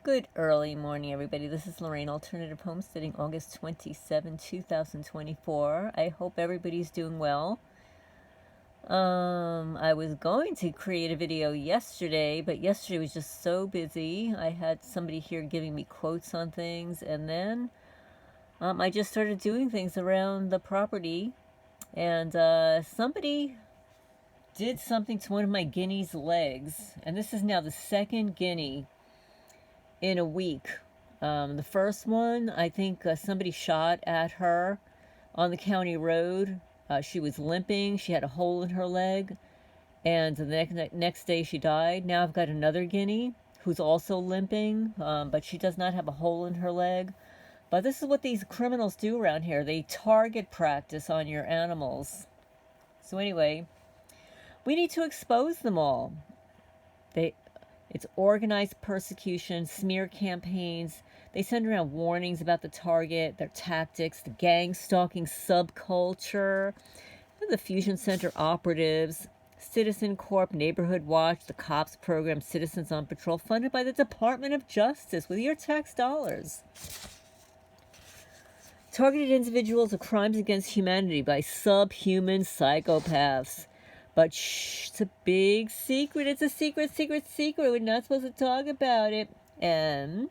Good early morning, everybody. This is Lorraine, Alternative Homesteading, August 27, 2024. I hope everybody's doing well. I was going to create a video yesterday, but yesterday was just so busy. I had somebody here giving me quotes on things, and then I just started doing things around the property, and somebody did something to one of my guinea's legs, and this is now the second guinea in a week. The first one, I think somebody shot at her on the county road. She was limping. She had a hole in her leg. And the next day she died. Now I've got another guinea who's also limping, but she does not have a hole in her leg. But this is what these criminals do around here. They target practice on your animals. So anyway, we need to expose them all. It's organized persecution, smear campaigns. They send around warnings about the target, their tactics, the gang-stalking subculture, the Fusion Center operatives, Citizen Corp, Neighborhood Watch, the COPS program, Citizens on Patrol, funded by the Department of Justice with your tax dollars. Targeted individuals of crimes against humanity by subhuman psychopaths. But shh, it's a big secret. It's a secret. We're not supposed to talk about it. And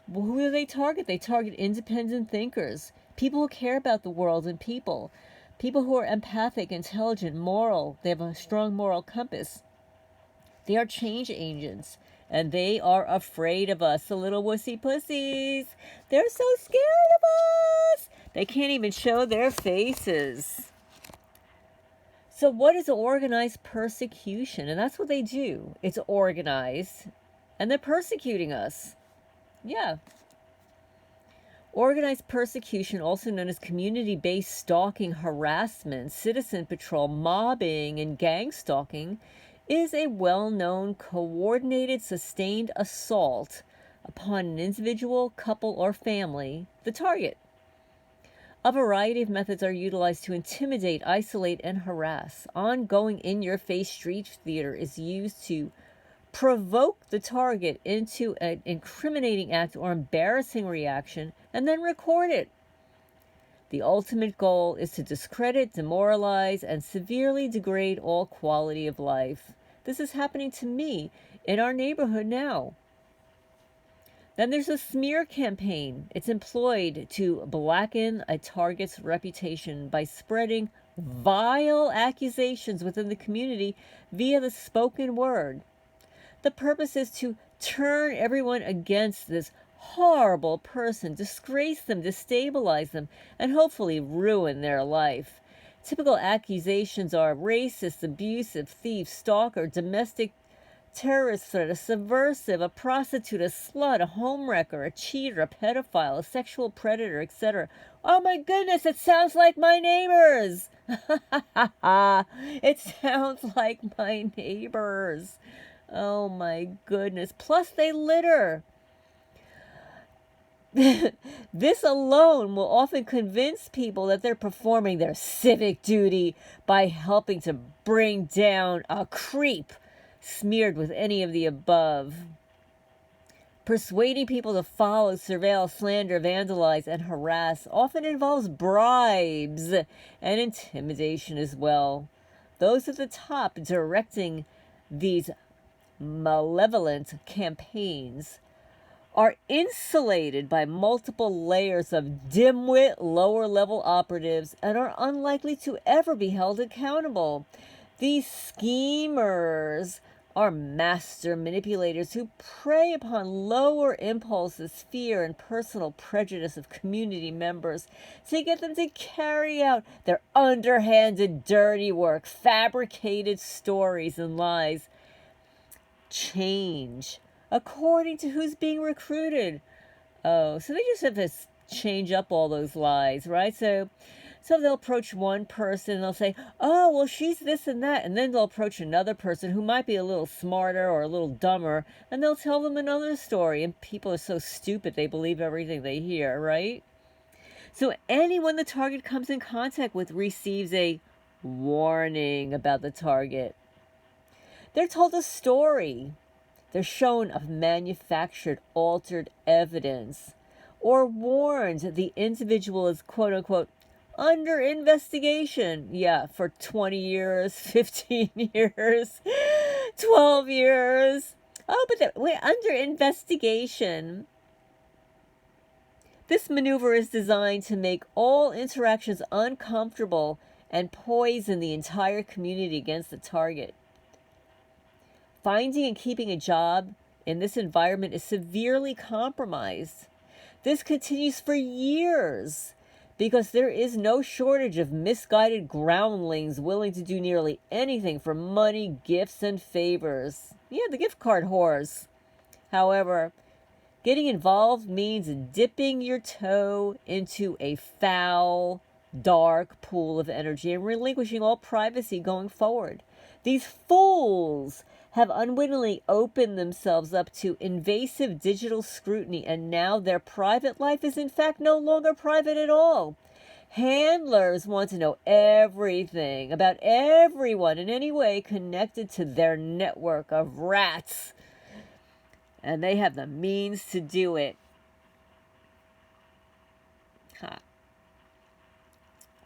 who do they target? They target independent thinkers, people who care about the world and people who are empathic, intelligent, moral. They have a strong moral compass. They are change agents, and they are afraid of us, the little wussy pussies. They're so scared of us. They can't even show their faces. So what is organized persecution? And that's what they do. It's organized, and they're persecuting us. Yeah. Organized persecution, also known as community-based stalking, harassment, citizen patrol, mobbing, and gang stalking, is a well-known, coordinated, sustained assault upon an individual, couple, or family, the target. A variety of methods are utilized to intimidate, isolate, and harass. Ongoing in-your-face street theater is used to provoke the target into an incriminating act or embarrassing reaction and then record it. The ultimate goal is to discredit, demoralize, and severely degrade all quality of life. This is happening to me in our neighborhood now. Then there's a smear campaign. It's employed to blacken a target's reputation by spreading vile accusations within the community via the spoken word. The purpose is to turn everyone against this horrible person, disgrace them, destabilize them, and hopefully ruin their life. Typical accusations are racist, abusive, thief, stalker, domestic terrorist threat, a subversive, a prostitute, a slut, a homewrecker, a cheater, a pedophile, a sexual predator, etc. Oh my goodness, it sounds like my neighbors! It sounds like my neighbors. Oh my goodness. Plus they litter. This alone will often convince people that they're performing their civic duty by helping to bring down a creep smeared with any of the above. Persuading people to follow, surveil, slander, vandalize, and harass often involves bribes and intimidation as well. Those at the top directing these malevolent campaigns are insulated by multiple layers of dimwit lower-level operatives and are unlikely to ever be held accountable. These schemers are master manipulators who prey upon lower impulses, fear, and personal prejudice of community members to get them to carry out their underhanded dirty work, fabricated stories and lies. Change according to who's being recruited. Oh, so they just have to change up all those lies, right? So they'll approach one person and they'll say, oh, well, she's this and that. And then they'll approach another person who might be a little smarter or a little dumber, and they'll tell them another story. And people are so stupid, they believe everything they hear, right? So anyone the target comes in contact with receives a warning about the target. They're told a story. They're shown of manufactured, altered evidence, or warned the individual is quote unquote under investigation. Yeah, for 20 years, 15 years, 12 years. Oh, but wait, under investigation. This maneuver is designed to make all interactions uncomfortable and poison the entire community against the target. Finding and keeping a job in this environment is severely compromised. This continues for years because there is no shortage of misguided groundlings willing to do nearly anything for money, gifts, and favors. Yeah, the gift card whores. However, getting involved means dipping your toe into a foul, dark pool of energy and relinquishing all privacy going forward. These fools have unwittingly opened themselves up to invasive digital scrutiny, and now their private life is in fact no longer private at all. Handlers want to know everything about everyone in any way connected to their network of rats, and they have the means to do it.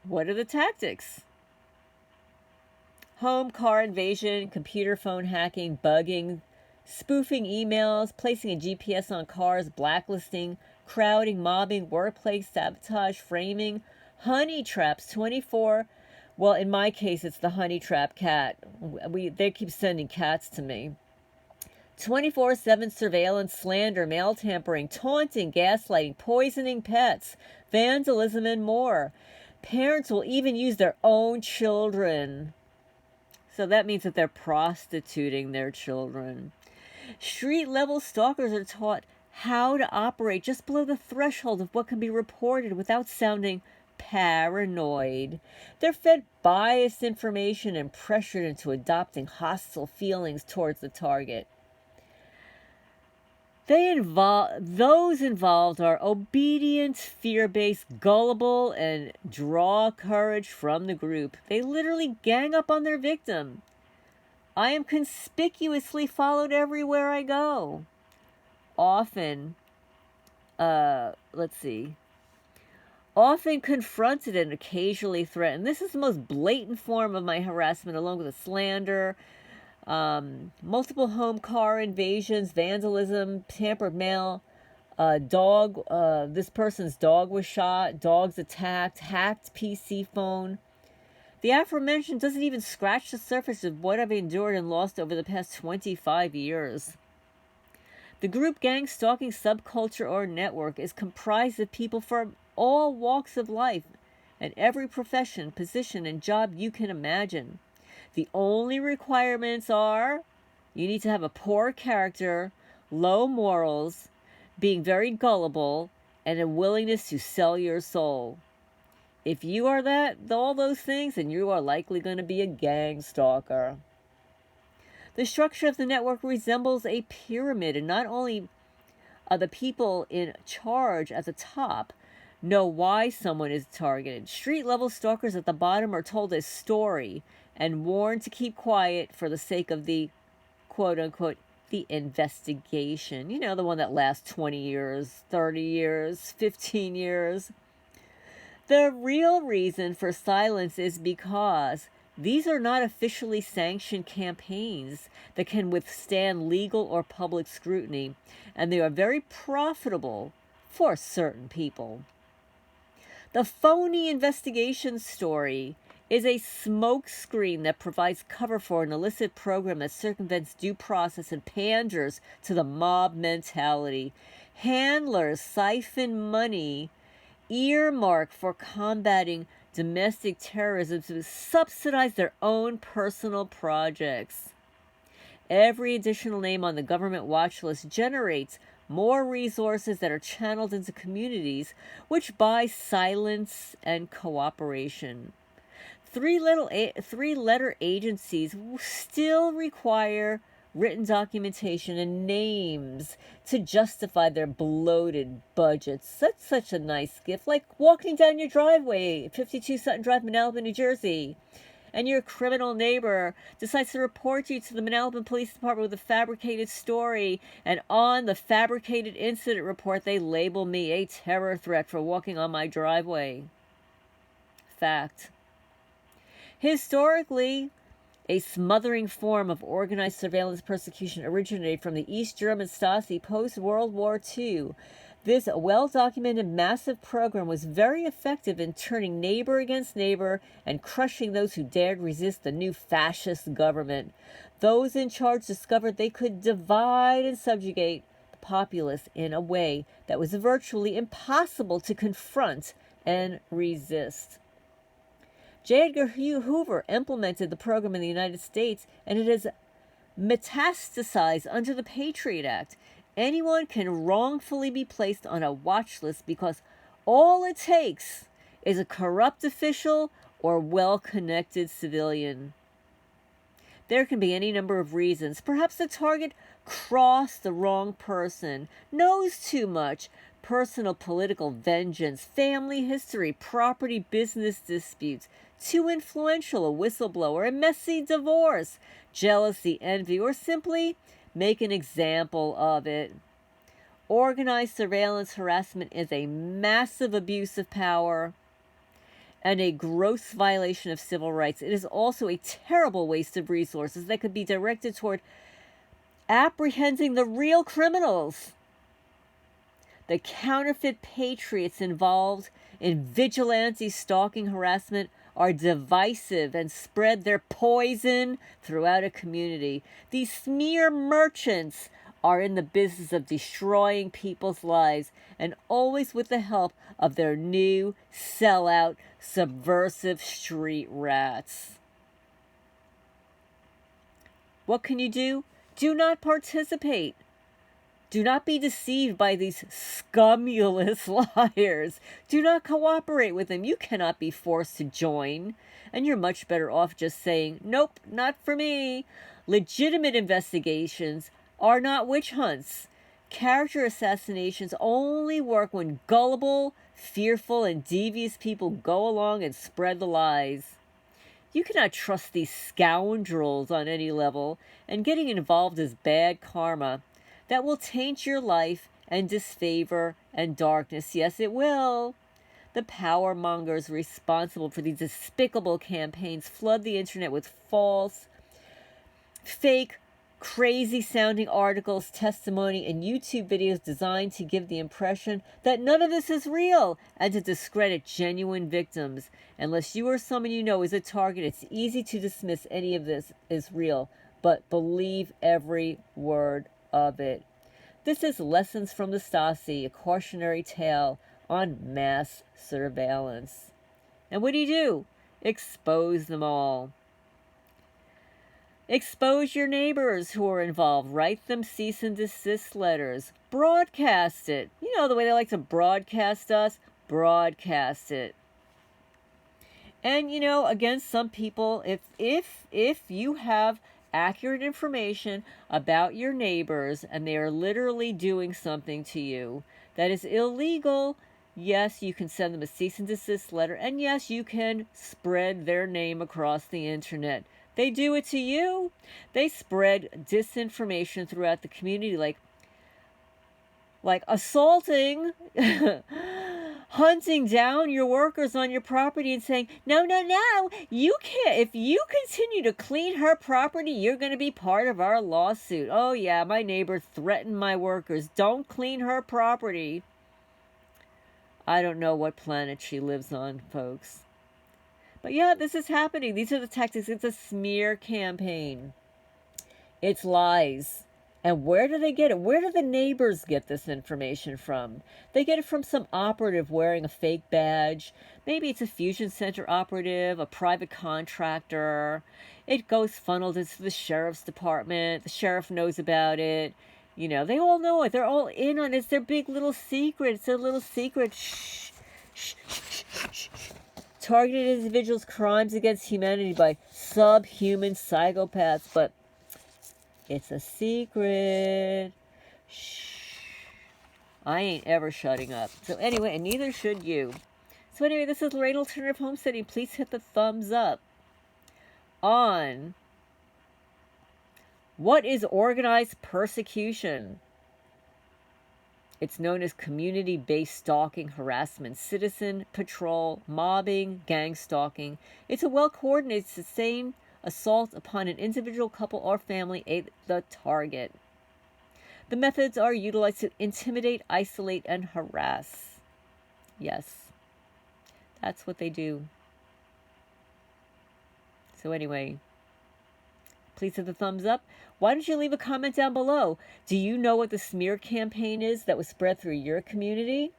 What are the tactics? Home, car invasion, computer phone hacking, bugging, spoofing emails, placing a GPS on cars, blacklisting, crowding, mobbing, workplace sabotage, framing, honey traps 24. Well, in my case, it's the honey trap cat. They keep sending cats to me. 24/7 surveillance, slander, mail tampering, taunting, gaslighting, poisoning pets, vandalism, and more. Parents will even use their own children. So that means that they're prostituting their children. Street-level stalkers are taught how to operate just below the threshold of what can be reported without sounding paranoid. They're fed biased information and pressured into adopting hostile feelings towards the target. Those involved are obedient, fear-based, gullible, and draw courage from the group. They literally gang up on their victim. I am conspicuously followed everywhere I go. Often confronted and occasionally threatened. This is the most blatant form of my harassment, along with the slander, multiple home, car invasions, vandalism, tampered mail, this person's dog was shot, dogs attacked, hacked PC phone. The aforementioned doesn't even scratch the surface of what I've endured and lost over the past 25 years. The group gang stalking subculture or network is comprised of people from all walks of life and every profession, position, and job you can imagine. The only requirements are you need to have a poor character, low morals, being very gullible, and a willingness to sell your soul. If you are all those things, then you are likely going to be a gang stalker. The structure of the network resembles a pyramid, and not only are the people in charge at the top know why someone is targeted. Street-level stalkers at the bottom are told a story and warned to keep quiet for the sake of the quote-unquote the investigation. You know, the one that lasts 20 years, 30 years, 15 years. The real reason for silence is because these are not officially sanctioned campaigns that can withstand legal or public scrutiny, and they are very profitable for certain people. The phony investigation story is a smokescreen that provides cover for an illicit program that circumvents due process and panders to the mob mentality. Handlers siphon money earmarked for combating domestic terrorism to subsidize their own personal projects. Every additional name on the government watch list generates more resources that are channeled into communities which buy silence and cooperation. Three-letter agencies still require written documentation and names to justify their bloated budgets. That's such a nice gift, like walking down your driveway, 52 Sutton Drive, Manalapan, New Jersey, and your criminal neighbor decides to report you to the Manalapan Police Department with a fabricated story, and on the fabricated incident report they label me a terror threat for walking on my driveway. Fact. Historically, a smothering form of organized surveillance persecution originated from the East German Stasi post-World War II. This well-documented massive program was very effective in turning neighbor against neighbor and crushing those who dared resist the new fascist government. Those in charge discovered they could divide and subjugate the populace in a way that was virtually impossible to confront and resist. J. Edgar Hoover implemented the program in the United States, and it has metastasized under the Patriot Act. Anyone can wrongfully be placed on a watch list because all it takes is a corrupt official or well-connected civilian. There can be any number of reasons. Perhaps the target crossed the wrong person, knows too much, personal political vengeance, family history, property business disputes, too influential, a whistleblower, a messy divorce, jealousy, envy, or simply make an example of it. Organized surveillance harassment is a massive abuse of power and a gross violation of civil rights. It is also a terrible waste of resources that could be directed toward apprehending the real criminals. The counterfeit patriots involved in vigilante stalking harassment are divisive and spread their poison throughout a community. These smear merchants are in the business of destroying people's lives, and always with the help of their new sellout subversive street rats. What can you do? Do not participate. Do not be deceived by these scumulous liars. Do not cooperate with them. You cannot be forced to join. And you're much better off just saying, nope, not for me. Legitimate investigations are not witch hunts. Character assassinations only work when gullible, fearful, and devious people go along and spread the lies. You cannot trust these scoundrels on any level, and getting involved is bad karma. That will taint your life and disfavor and darkness. Yes, it will. The power mongers responsible for these despicable campaigns flood the internet with false, fake, crazy-sounding articles, testimony, and YouTube videos designed to give the impression that none of this is real and to discredit genuine victims. Unless you or someone you know is a target, it's easy to dismiss any of this as real, but believe every word of it. This is Lessons from the Stasi, a cautionary tale on mass surveillance. And what do? Expose them all. Expose your neighbors who are involved. Write them cease and desist letters. Broadcast it. You know the way they like to broadcast us? Broadcast it. And again, some people, if you have accurate information about your neighbors and they are literally doing something to you that is illegal, yes, you can send them a cease and desist letter, and yes, you can spread their name across the internet. They do it to you. They spread disinformation throughout the community, like assaulting hunting down your workers on your property and saying, no, you can't. If you continue to clean her property, you're going to be part of our lawsuit. Oh, yeah, my neighbor threatened my workers. Don't clean her property. I don't know what planet she lives on, folks. But yeah, this is happening. These are the tactics. It's a smear campaign. It's lies. And where do they get it? Where do the neighbors get this information from? They get it from some operative wearing a fake badge. Maybe it's a fusion center operative, a private contractor. It goes funneled into the sheriff's department. The sheriff knows about it. They all know it. They're all in on it. It's their big little secret. It's their little secret. Shh, shh, shh, shh, shh. Targeted individuals' crimes against humanity by subhuman psychopaths. But it's a secret. Shh. I ain't ever shutting up. So anyway, and neither should you. So anyway, this is Lorraine Alternative Homesteading. Please hit the thumbs up. on what is organized persecution. It's known as community-based stalking, harassment, citizen patrol, mobbing, gang stalking. It's a well-coordinated, sustained assault upon an individual, couple, or family, the target. The methods are utilized to intimidate, isolate, and harass. Yes, that's what they do. So anyway, please hit the thumbs up. Why don't you leave a comment down below? Do you know what the smear campaign is that was spread through your community?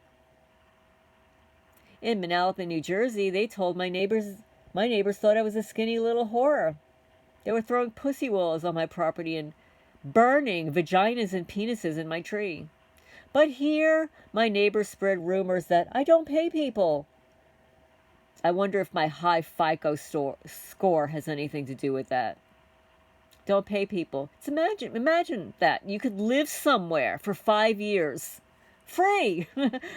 In Manalapan, New Jersey, they told my neighbors thought I was a skinny little whore. They were throwing pussy walls on my property and burning vaginas and penises in my tree. But here, my neighbors spread rumors that I don't pay people. I wonder if my high FICO score has anything to do with that. Don't pay people. It's imagine that. You could live somewhere for 5 years. Free.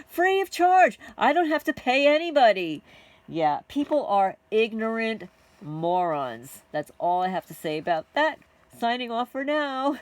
Free of charge. I don't have to pay anybody. Yeah, people are ignorant morons. That's all I have to say about that. Signing off for now.